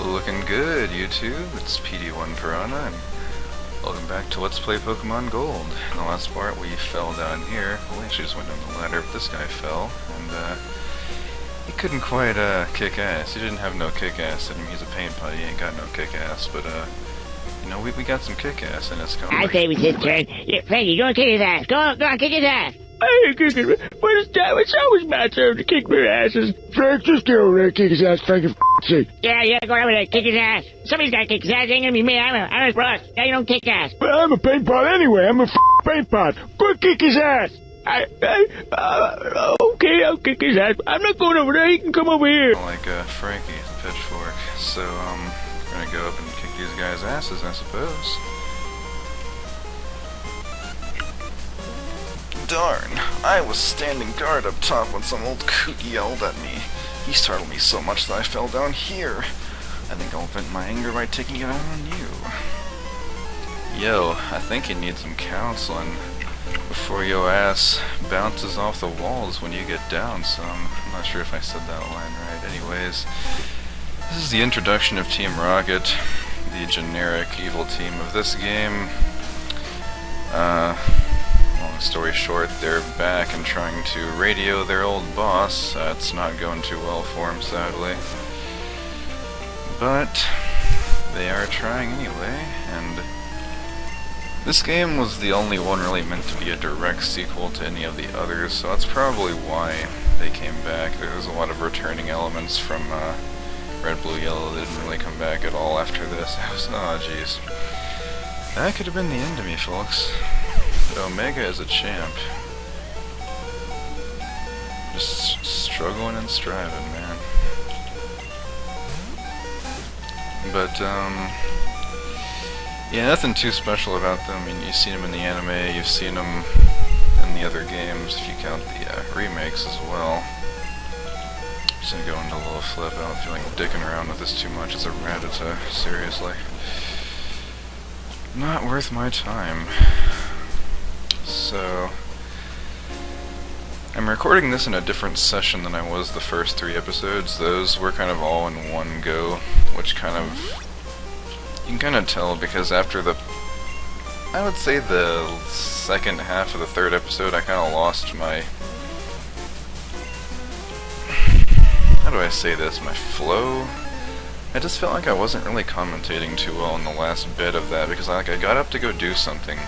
Looking good, YouTube. It's PD1 Piranha, and welcome back to Let's Play Pokemon Gold. In the last part, we fell down here. Well, we actually just went down the ladder, but this guy fell, and he couldn't quite kick ass. He didn't have no kick ass in him. He's a paint pot. He ain't got no kick ass, but you know, we got some kick ass in us coming. I say it was his turn. Yeah, Frankie, go and kick his ass. Go on, kick his ass. I ain't kicking it, but it's always my turn to kick their asses. Frank, just get over there and kick his ass, Frank, for sake. Yeah, go over there, kick his ass. Somebody's gotta kick his ass. It ain't gonna be me. I'm his boss. Yeah, you don't kick ass. But I'm a paint pot anyway. I'm a paint pot. Go kick his ass. Okay, I'll kick his ass. I'm not going over there. He can come over here. Like Frankie, the pitchfork. So we're gonna go up and kick these guys' asses, I suppose. Darn, I was standing guard up top when some old coot yelled at me. He startled me so much that I fell down here. I think I'll vent my anger by taking it out on you. Yo, I think you need some counseling before your ass bounces off the walls when you get down some. I'm not sure if I said that line right. Anyways, this is the introduction of Team Rocket, the generic evil team of this game. Long story short, they're back and trying to radio their old boss. It's not going too well for him, sadly. But they are trying anyway, and this game was the only one really meant to be a direct sequel to any of the others, so that's probably why they came back. There's a lot of returning elements from Red, Blue, Yellow that didn't really come back at all after this. Oh, jeez. That could have been the end of me, folks. But Omega is a champ. Just struggling and striving, man. But, yeah, nothing too special about them. I mean, you've seen them in the anime, you've seen them in the other games, if you count the remakes as well. Just gonna go into a little flip. I don't feel like dicking around with this too much. It's a Rattata, seriously. Not worth my time. So, I'm recording this in a different session than I was the first 3 episodes. Those were kind of all in one go, which kind of, you can kind of tell because after I would say the second half of the 3rd episode, I kind of lost my, how do I say this, my flow? I just felt like I wasn't really commentating too well in the last bit of that because I got up to go do something.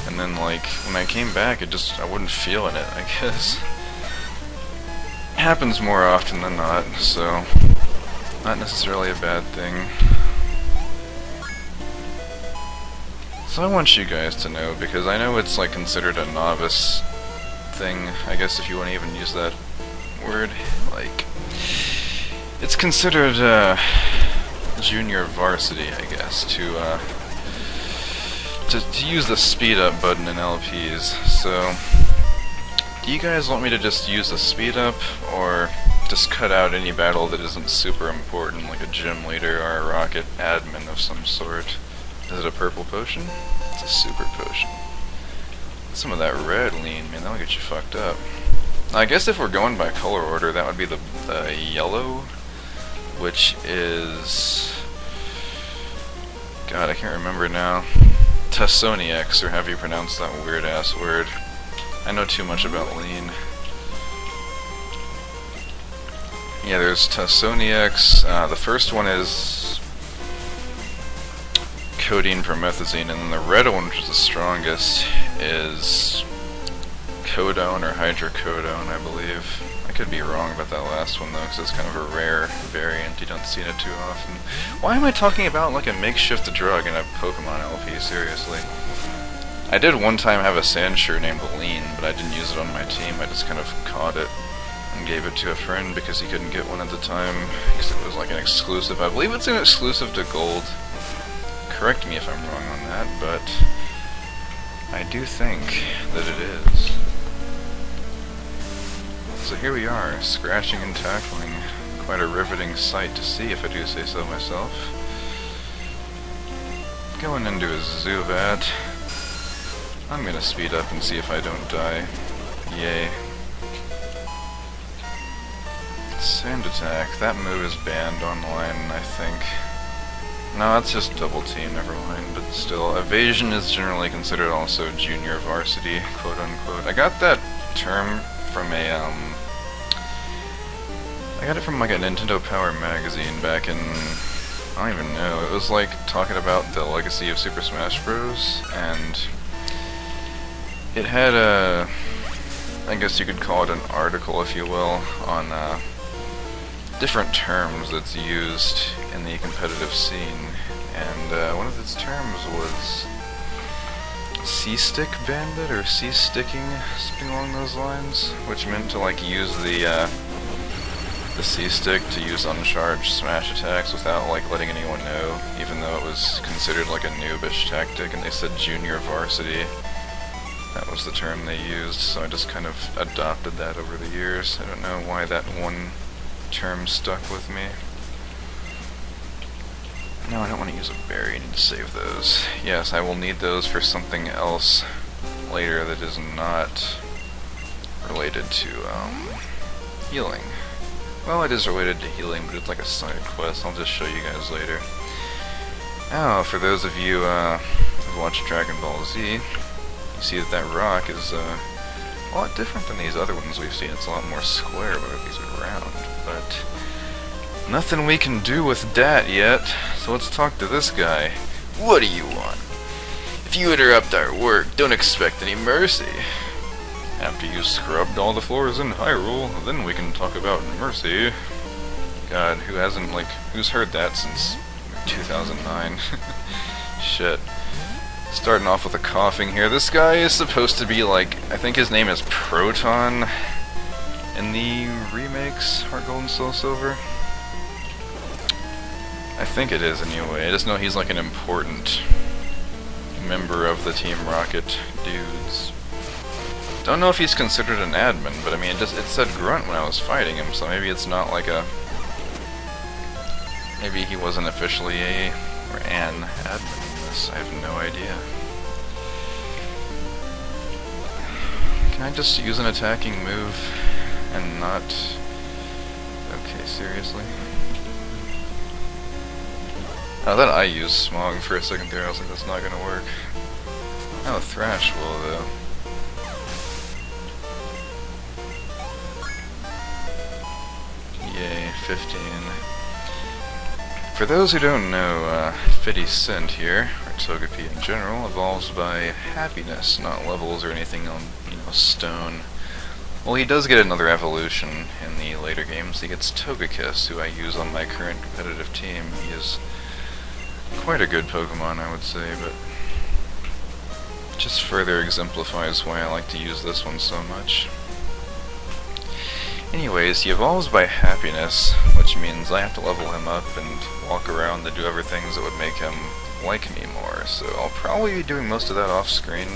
And then, like, when I came back, I wasn't feeling it, I guess. It happens more often than not, so not necessarily a bad thing. So I want you guys to know, because I know it's, like, considered a novice thing, I guess if you want to even use that word, like, it's considered, junior varsity, I guess, to use the speed up button in LPs. So, do you guys want me to just use the speed up, or just cut out any battle that isn't super important, like a gym leader or a rocket admin of some sort? Is it a purple potion? It's a super potion. Some of that red lean, man, that'll get you fucked up. I guess if we're going by color order, that would be the yellow, which is, God, I can't remember now. Tassoniax, or however you pronounce that weird-ass word. I know too much about lean. Yeah, there's Tassoniax. The first one is codeine promethazine, and then the red one, which is the strongest, is codone or hydrocodone, I believe. I could be wrong about that last one, though, because it's kind of a rare variant. You don't see it too often. Why am I talking about, like, a makeshift drug in a Pokemon LP? Seriously. I did one time have a Sandshrew named Lean, but I didn't use it on my team. I just kind of caught it and gave it to a friend because he couldn't get one at the time, because it was, like, an exclusive. I believe it's an exclusive to Gold. Correct me if I'm wrong on that, but I do think that it is. So here we are, scratching and tackling. Quite a riveting sight to see, if I do say so myself. Going into a Zubat. I'm gonna speed up and see if I don't die. Yay. Sand attack. That move is banned online, I think. No, that's just double team, never mind, but still. Evasion is generally considered also junior varsity, quote unquote. I got that term from a, I got it from like a Nintendo Power magazine back in, I don't even know, it was like talking about the legacy of Super Smash Bros. And it had a, I guess you could call it an article, if you will, on different terms that's used in the competitive scene, and one of its terms was C-stick bandit, or C-sticking, something along those lines, which meant to like use the C-stick to use uncharged smash attacks without like letting anyone know, even though it was considered like a noobish tactic, and they said junior varsity. That was the term they used, so I just kind of adopted that over the years. I don't know why that one term stuck with me. No, I don't want to use a berry, I need to save those. Yes, I will need those for something else later that is not related to, healing. Well, it is related to healing, but it's like a side quest. I'll just show you guys later. Now, for those of you who've watched Dragon Ball Z, you see that that rock is a lot different than these other ones we've seen. It's a lot more square, but these are round. But nothing we can do with that yet, so let's talk to this guy. What do you want? If you interrupt our work, don't expect any mercy. After you scrubbed all the floors in Hyrule, then we can talk about mercy. God, who hasn't, like, who's heard that since 2009? Shit. Starting off with a coughing here. This guy is supposed to be, like, I think his name is Proton in the remakes, Heart Gold and Soul Silver. I think it is, anyway. I just know he's, like, an important member of the Team Rocket dudes. Don't know if he's considered an admin, but I mean, it said grunt when I was fighting him, so maybe it's not like a... Maybe he wasn't officially a... or an admin in this, I have no idea. Can I just use an attacking move and not... Okay, seriously? I thought I used Smog for a second there, I was like, that's not gonna work. Oh, Thrash will, though. Yay, 15. For those who don't know, 50 Cent here, or Togepi in general, evolves by happiness, not levels or anything on, you know, stone. Well, he does get another evolution in the later games. He gets Togekiss, who I use on my current competitive team. He is quite a good Pokemon, I would say, but just further exemplifies why I like to use this one so much. Anyways, he evolves by happiness, which means I have to level him up and walk around and do other things that would make him like me more, so I'll probably be doing most of that off screen.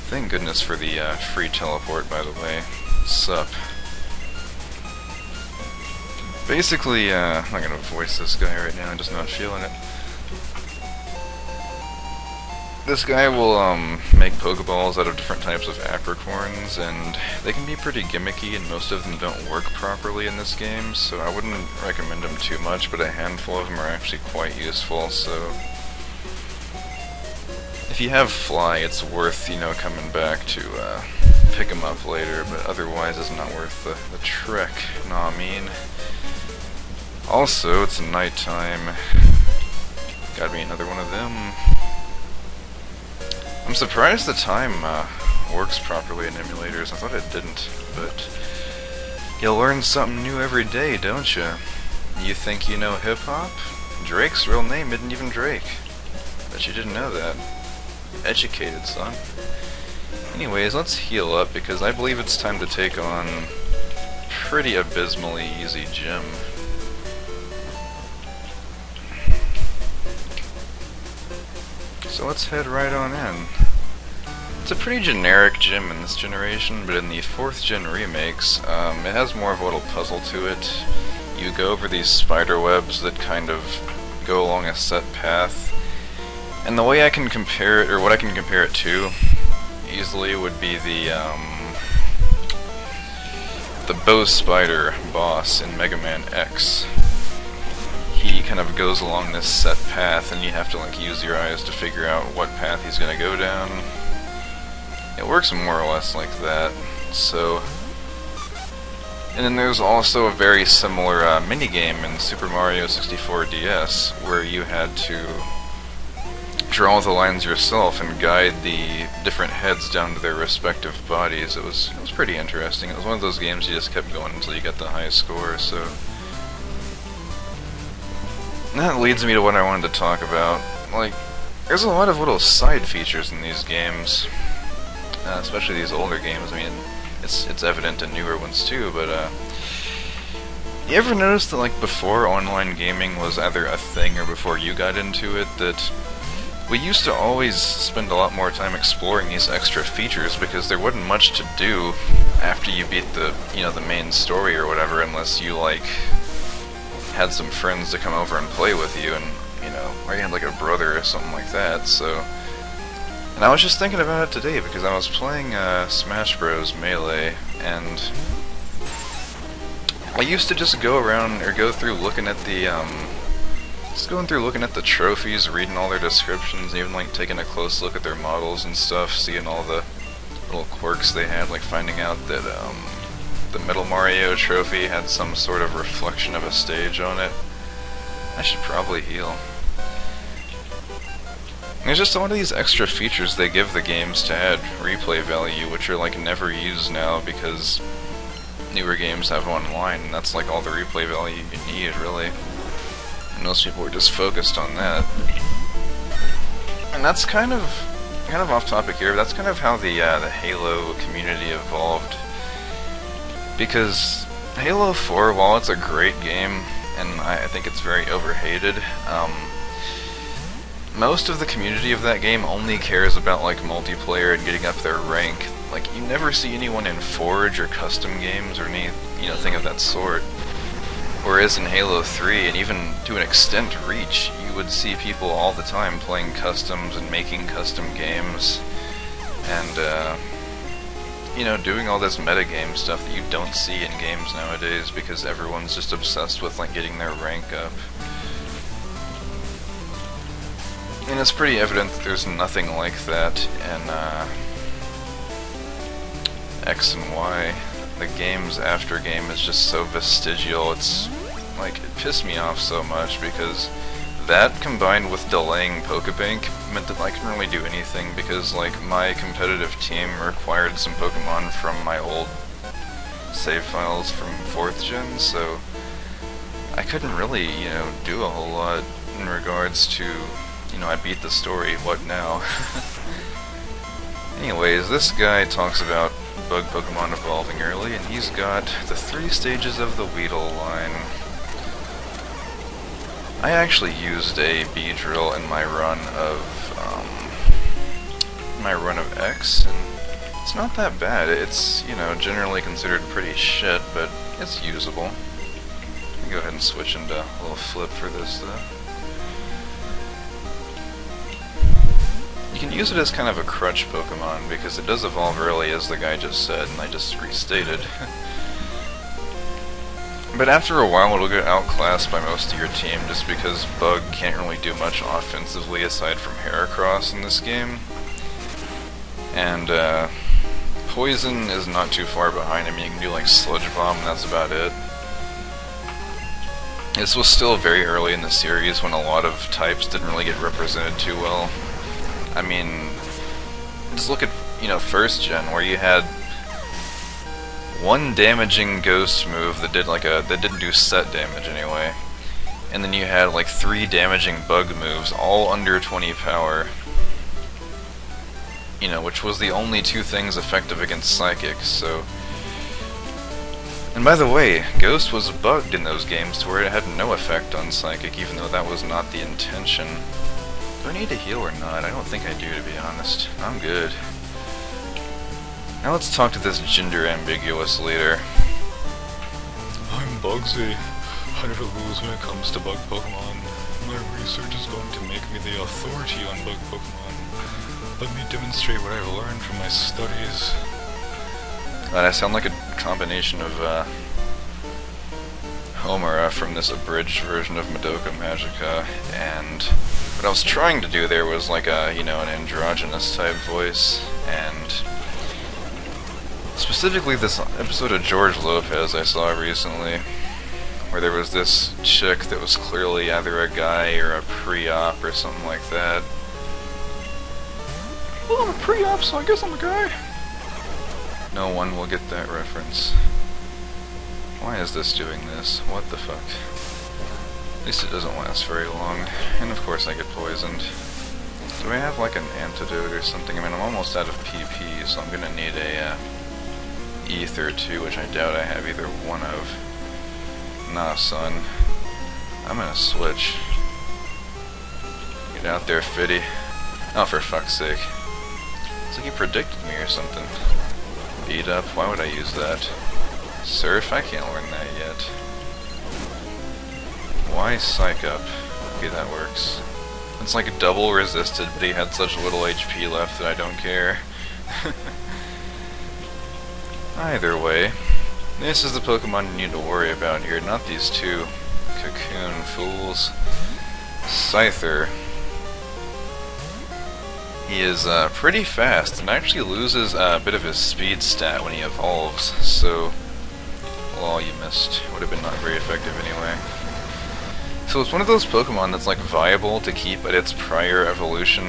Thank goodness for the free teleport, by the way. Sup. Basically, I'm not gonna voice this guy right now, I'm just not feeling it. This guy will make Pokeballs out of different types of apricorns, and they can be pretty gimmicky, and most of them don't work properly in this game, so I wouldn't recommend them too much, but a handful of them are actually quite useful, so... If you have Fly, it's worth, you know, coming back to pick them up later, but otherwise it's not worth the trek, know what I mean? Also, it's nighttime. Gotta be another one of them. I'm surprised the time works properly in emulators. I thought it didn't, but you learn something new every day, don't you? You think you know hip-hop? Drake's real name isn't even Drake. Bet you didn't know that. Educated, son. Anyways, let's heal up, because I believe it's time to take on pretty abysmally easy gym. So let's head right on in. It's a pretty generic gym in this generation, but in the 4th gen remakes, it has more of a little puzzle to it. You go over these spider webs that kind of go along a set path, and the way I can compare it, or what I can compare it to, easily would be the, the bow spider boss in Mega Man X. He kind of goes along this set path, and you have to like use your eyes to figure out what path he's gonna go down. It works more or less like that. So, and then there's also a very similar minigame in Super Mario 64 DS, where you had to draw the lines yourself and guide the different heads down to their respective bodies. It was pretty interesting. It was one of those games you just kept going until you got the highest score. So. And that leads me to what I wanted to talk about. Like, there's a lot of little side features in these games, especially these older games. I mean, it's evident in newer ones too, but you ever notice that like before online gaming was either a thing or before you got into it, that we used to always spend a lot more time exploring these extra features because there wasn't much to do after you beat the, the main story or whatever, unless you like had some friends to come over and play with you, and or you had like a brother or something like that. So, and I was just thinking about it today because I was playing Smash Bros. Melee, and I used to just go around or go through looking at the just going through looking at the trophies, reading all their descriptions, even like taking a close look at their models and stuff, seeing all the little quirks they had, like finding out that the Metal Mario trophy had some sort of reflection of a stage on it. I should probably heal. There's just a lot of these extra features they give the games to add replay value, which are like never used now because newer games have online, and that's like all the replay value you need, really. And most people are just focused on that. And that's kind of off topic here, but that's kind of how the Halo community evolved. Because Halo 4, while it's a great game, and I think it's very overhated, most of the community of that game only cares about like multiplayer and getting up their rank. Like, you never see anyone in Forge or custom games or any thing of that sort. Whereas in Halo 3, and even to an extent Reach, you would see people all the time playing customs and making custom games, and doing all this metagame stuff that you don't see in games nowadays because everyone's just obsessed with like getting their rank up. And it's pretty evident that there's nothing like that in X and Y. The games after game is just so vestigial. It's like, it pissed me off so much because that combined with delaying Pokebank meant that I couldn't really do anything because like my competitive team required some Pokemon from my old save files from 4th gen, so I couldn't really, do a whole lot in regards to, I beat the story, what now? Anyways, this guy talks about bug Pokemon evolving early, and he's got the 3 stages of the Weedle line. I actually used a Beedrill in my run of X, and it's not that bad. It's, generally considered pretty shit, but it's usable. Let me go ahead and switch into a little flip for this though. You can use it as kind of a crutch Pokemon because it does evolve early, as the guy just said, and I just restated. But after a while it'll get outclassed by most of your team just because Bug can't really do much offensively aside from Heracross in this game. And Poison is not too far behind him. You can do like Sludge Bomb and that's about it. This was still very early in the series when a lot of types didn't really get represented too well. I mean, just look at, 1st gen where you had one damaging ghost move that didn't do set damage anyway. And then you had like 3 damaging bug moves, all under 20 power. Which was the only 2 things effective against Psychics, so... And by the way, Ghost was bugged in those games to where it had no effect on Psychic, even though that was not the intention. Do I need to heal or not? I don't think I do, to be honest. I'm good. Now let's talk to this gender-ambiguous leader. I'm Bugsy. I never lose when it comes to bug Pokemon. My research is going to make me the authority on bug Pokemon. Let me demonstrate what I've learned from my studies. I sound like a combination of Homer from this abridged version of Madoka Magica, and what I was trying to do there was like a, you know, an androgynous type voice, and specifically this episode of George Lopez I saw recently, where there was this chick that was clearly either a guy or a pre-op or something like that. Well, I'm a pre-op, so I guess I'm a guy. No one will get that reference. Why is this doing this? What the fuck? At least it doesn't last very long. And of course I get poisoned. Do I have like an antidote or something? I mean, I'm almost out of PP, so I'm gonna need a ether too, which I doubt I have either one of. Nah, son. I'm gonna switch. Get out there, Fiddy. Oh, for fuck's sake. It's like you predicted me or something. Beat up? Why would I use that? Surf? I can't learn that yet. Why Psych Up? Okay, that works. It's like double resisted, but he had such little HP left that I don't care. Either way, this is the Pokemon you need to worry about here, not these two cocoon fools. Scyther. He is pretty fast and actually loses a bit of his speed stat when he evolves, so... Well, you missed. Would have been not very effective anyway. So it's one of those Pokemon that's like viable to keep at its prior evolution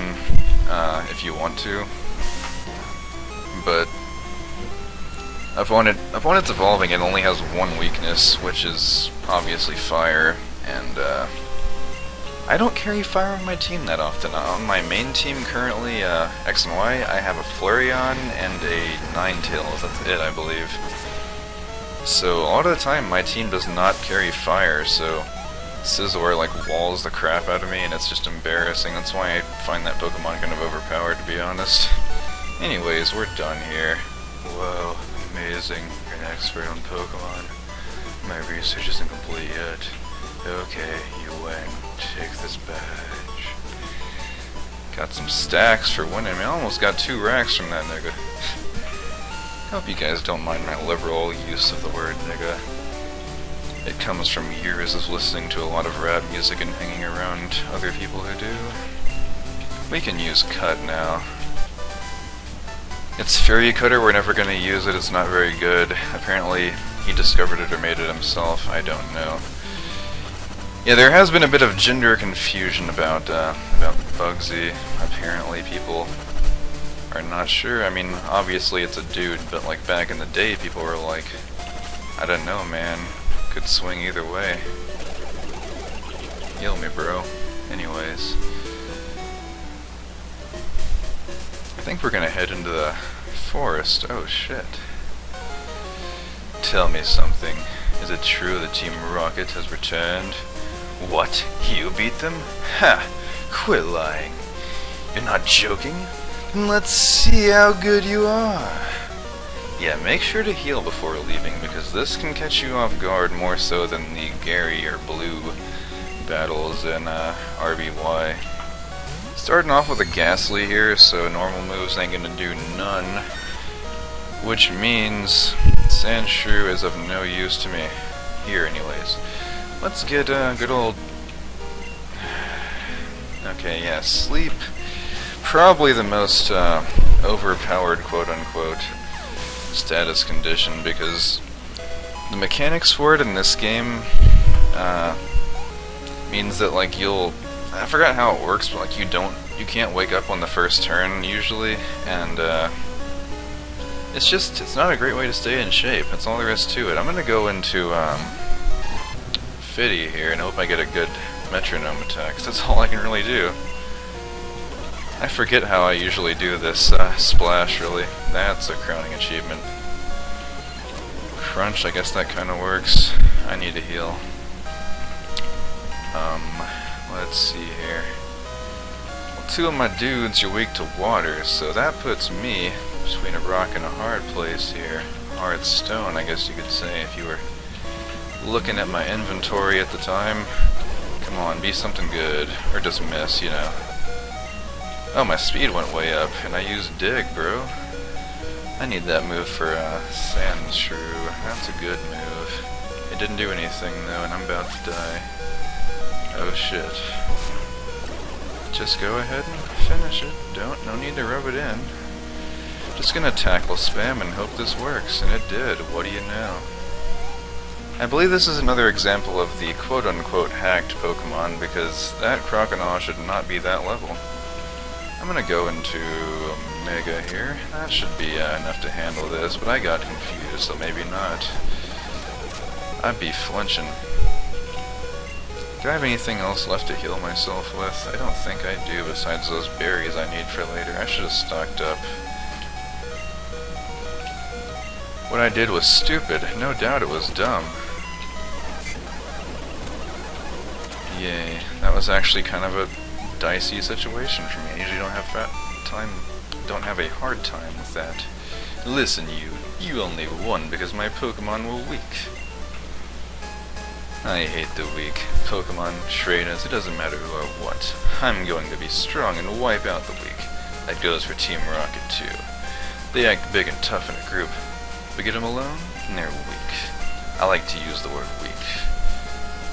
if you want to. But upon its evolving, it only has one weakness, which is obviously fire, and I don't carry fire on my team that often. On my main team currently, X and Y, I have a Flareon and a Ninetales. That's it, I believe. So a lot of the time my team does not carry fire, so Scizor like walls the crap out of me and it's just embarrassing. That's why I find that Pokemon kind of overpowered, to be honest. Anyways, we're done here. Whoa, amazing. You're an expert on Pokemon. My research isn't complete yet. Okay, you win. Take this badge. Got some stacks for winning. I mean, I almost got 2 racks from that nigga. Hope you guys don't mind my liberal use of the word nigga. It comes from years of listening to a lot of rap music and hanging around other people who do. We can use cut now. It's Fairy Cutter, we're never gonna use it, it's not very good. Apparently he discovered it or made it himself, I don't know. Yeah, there has been a bit of gender confusion about Bugsy. Apparently people are not sure. I mean, obviously it's a dude, but like back in the day people were like, I don't know, man, could swing either way. Heal me, bro. Anyways, I think we're gonna head into the forest. Oh shit. Tell me something. Is it true that Team Rocket has returned? What? You beat them? Ha! Quit lying. You're not joking? Then let's see how good you are. Yeah, make sure to heal before leaving, because this can catch you off guard more so than the Gary or Blue battles in RBY. Starting off with a Ghastly here, so normal moves ain't gonna do none. Which means Sandshrew is of no use to me. Here, anyways. Let's get good old... Okay, yeah, Sleep. Probably the most overpowered quote-unquote status condition, because the mechanics for it in this game means that like I forgot how it works, but like you can't wake up on the first turn usually, and it's not a great way to stay in shape. That's all there is to it. I'm gonna go into Fiddy here and hope I get a good metronome attack, 'cause that's all I can really do. I forget how I usually do this splash, really. That's a crowning achievement. Crunch, I guess that kind of works. I need to heal. Let's see here. Well, 2 of my dudes are weak to water, so that puts me between a rock and a hard place here. Hard stone, I guess you could say, if you were looking at my inventory at the time. Come on, be something good. Or just miss, you know. Oh, my speed went way up, and I used Dig, bro. I need that move for Sand Shrew. That's a good move. It didn't do anything though, and I'm about to die. Oh shit. Just go ahead and finish it. No need to rub it in. Just gonna tackle spam and hope this works, and it did. What do you know? I believe this is another example of the quote-unquote hacked Pokemon, because that Crocodile should not be that level. I'm gonna go into Mega here. That should be enough to handle this, but I got confused, so maybe not. I'd be flinching. Do I have anything else left to heal myself with? I don't think I do, besides those berries I need for later. I should have stocked up. What I did was stupid. No doubt it was dumb. Yay. That was actually kind of a dicey situation for me. I usually don't have a hard time with that. Listen, you only won because my Pokemon were weak. I hate the weak. Pokemon, trainers, it doesn't matter who or what. I'm going to be strong and wipe out the weak. That goes for Team Rocket too. They act big and tough in a group, but get them alone, and they're weak. I like to use the word weak.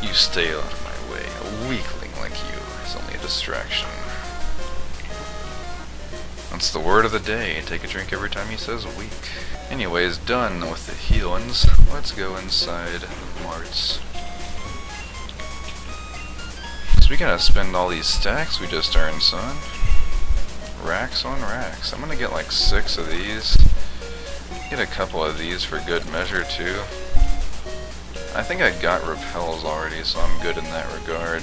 You stay out of my way. A weakling like you is only a distraction. That's the word of the day. Take a drink every time he says weak. Anyways, done with the healings. Let's go inside Marts. We gotta spend all these stacks we just earned, son. Racks on racks. I'm gonna get like 6 of these. Get a couple of these for good measure, too. I think I got repels already, so I'm good in that regard.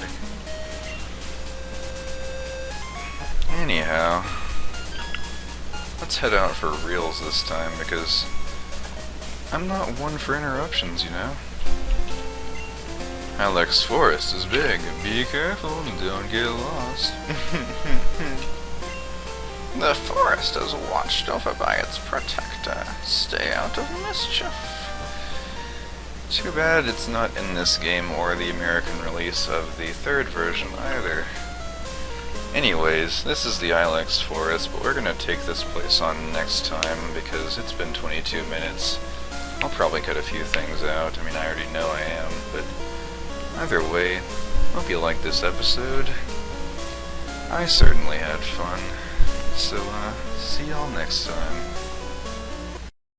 Anyhow, let's head out for reals this time, because I'm not one for interruptions, you know? Alex Forest is big. Be careful and don't get lost. The forest is watched over by its protector. Stay out of mischief. Too bad it's not in this game or the American release of the 3rd version either. Anyways, this is the Ilex Forest, but we're gonna take this place on next time because it's been 22 minutes. I'll probably cut a few things out. I mean, I already know I am, but either way, hope you liked this episode. I certainly had fun. So, see y'all next time.